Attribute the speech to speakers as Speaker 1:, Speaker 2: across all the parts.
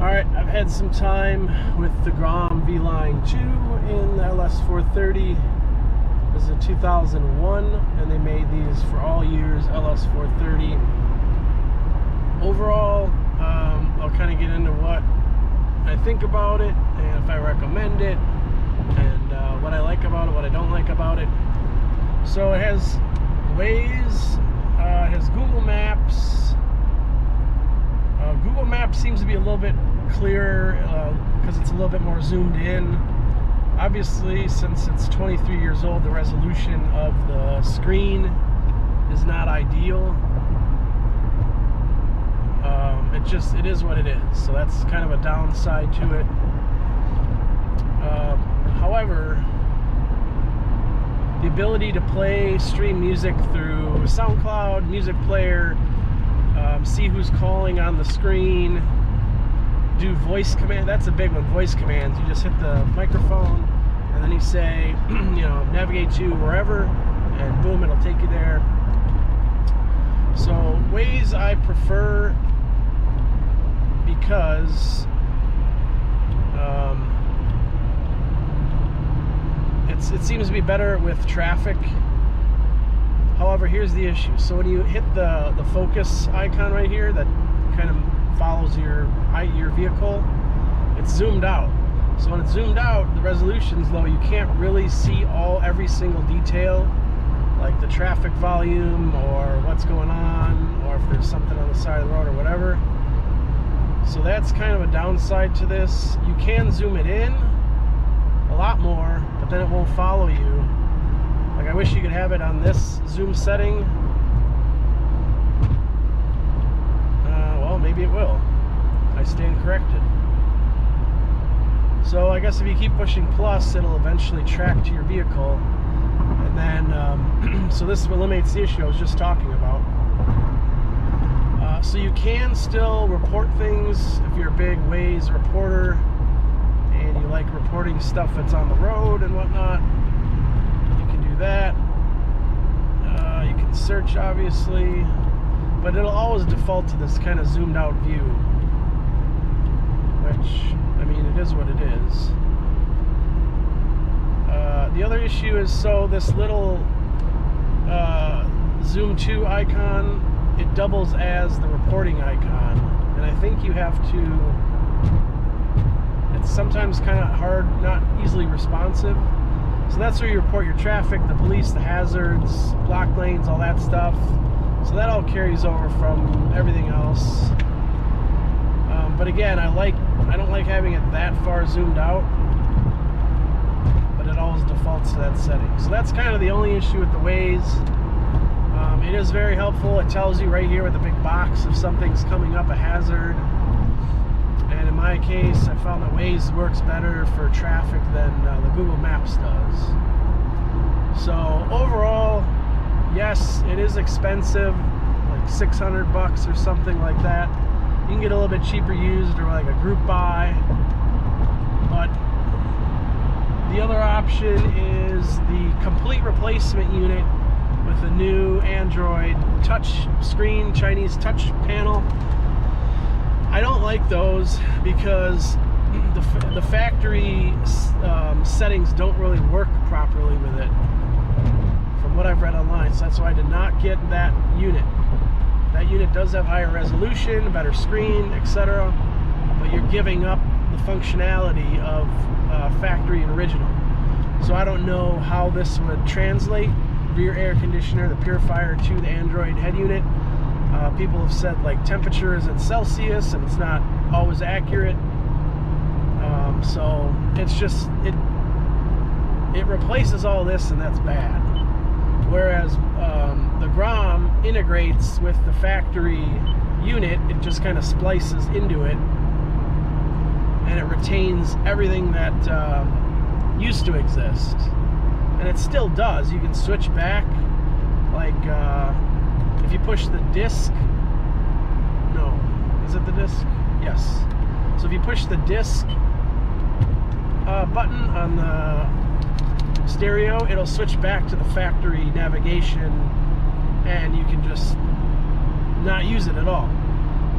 Speaker 1: Alright, I've had some time with the Grom Vline2 in the LS430. This is a 2001, and they made these for all years, LS430. Overall, I'll kind of get into what I think about it, and if I recommend it, and what I like about it, what I don't like about it. So it has Waze, it has Google Maps. Google Maps seems to be a little bit clearer because it's a little bit more zoomed in. Obviously, since it's 23 years old, the resolution of the screen is not ideal. It is what it is. So that's kind of a downside to it. However, the ability to stream music through SoundCloud, music player, see who's calling on the screen, do voice command. That's a big one, voice commands. You just hit the microphone and then you say, navigate to wherever, and boom, it'll take you there. So Waze I prefer because it seems to be better with traffic. However, here's the issue. So when you hit the focus icon right here that kind of follows your vehicle, it's zoomed out. So when it's zoomed out, the resolution's low. You can't really see every single detail, like the traffic volume or what's going on, or if there's something on the side of the road or whatever. So that's kind of a downside to this. You can zoom it in a lot more, but then it won't follow you. Like, I wish you could have it on this zoom setting. Well, maybe it will. I stand corrected. So I guess if you keep pushing plus, it'll eventually track to your vehicle. And then, so this eliminates the issue I was just talking about. So you can still report things if you're a big Waze reporter and you like reporting stuff that's on the road and whatnot. That you can search, obviously, but it'll always default to this kind of zoomed out view, which, I mean, it is what it is. The other issue is, so this little zoom to icon, it doubles as the reporting icon, and I think you have to, it's sometimes kind of hard, not easily responsive. So that's where you report your traffic, the police, the hazards, block lanes, all that stuff. So that all carries over from everything else. But again, I don't like having it that far zoomed out, but it always defaults to that setting. So that's kind of the only issue with the Waze. It is very helpful. It tells you right here with a big box if something's coming up, a hazard. And in my case, I found that Waze works better for traffic than the Google Maps does. So overall, yes, it is expensive, like $600 or something like that. You can get a little bit cheaper used or like a group buy. But the other option is the complete replacement unit with the new Android touch screen, Chinese touch panel. I don't like those because the factory settings don't really work properly with it, from what I've read online. So that's why I did not get that unit. That unit does have higher resolution, better screen, etc., but you're giving up the functionality of factory and original. So I don't know how this would translate rear air conditioner, the purifier, to the Android head unit. People have said like temperature is in Celsius and it's not always accurate. So it's just, it replaces all this, and that's bad. Whereas the Grom integrates with the factory unit, it just kind of splices into it and it retains everything that used to exist. And it still does. You can switch back, like if you push the disc, no, is it the disc? Yes. So if you push the disc button on the stereo, it'll switch back to the factory navigation, and you can just not use it at all.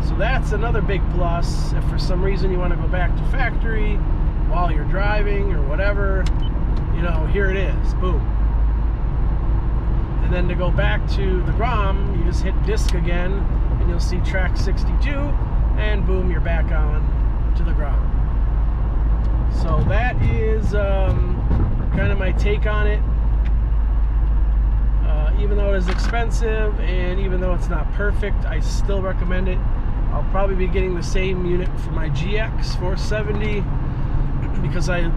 Speaker 1: So that's another big plus. If for some reason you want to go back to factory while you're driving or whatever, you know, here it is, boom. And then to go back to the Grom, you just hit disc again, and you'll see track 62, and boom, you're back on to the Grom. So that is kind of my take on it. Even though it is expensive, and even though it's not perfect, I still recommend it. I'll probably be getting the same unit for my GX 470 because I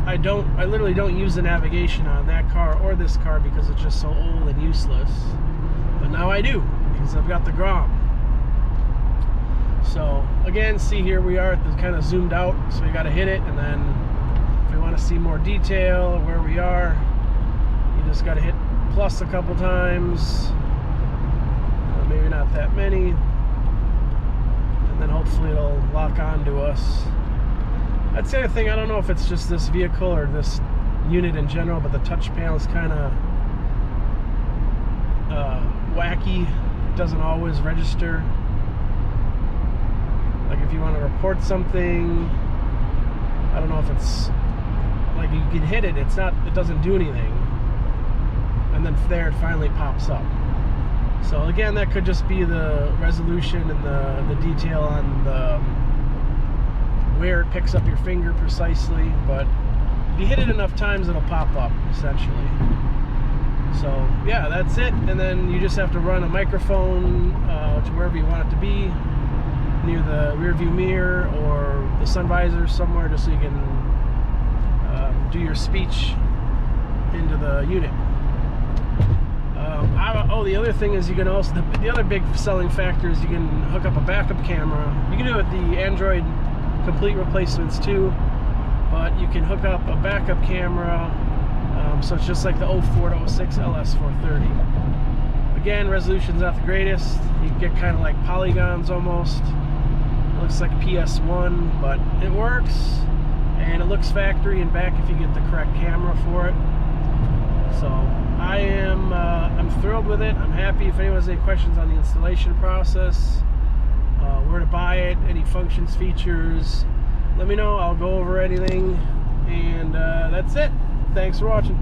Speaker 1: literally don't use the navigation on that car or this car because it's just so old and useless. But now I do because I've got the Grom. So again, see, here we are at the kind of zoomed out, so you got to hit it, and then if we want to see more detail where we are, you just got to hit plus a couple times, maybe not that many, and then hopefully it'll lock on to us. That's the other thing, I don't know if it's just this vehicle or this unit in general, but the touch panel is kind of wacky. It doesn't always register. Like if you want to report something, I don't know if it's like you can hit it, it doesn't do anything, and then there it finally pops up. So again, that could just be the resolution and the detail on the where it picks up your finger precisely, but if you hit it enough times, it'll pop up essentially. So yeah, that's it. And then you just have to run a microphone to wherever you want it to be, near the rear view mirror or the sun visor somewhere, just so you can do your speech into the unit. The other thing is you can also, the other big selling factor is you can hook up a backup camera. You can do it with the Android complete replacements too, but you can hook up a backup camera, so it's just like the 04 to 06 LS430. Again, resolution's not the greatest. You get kind of like polygons almost. It looks like PS1, but it works, and it looks factory and back if you get the correct camera for it. So I'm thrilled with it. I'm happy. If anyone has any questions on the installation process, where to buy it, any functions, features, let me know. I'll go over anything, and that's it. Thanks for watching.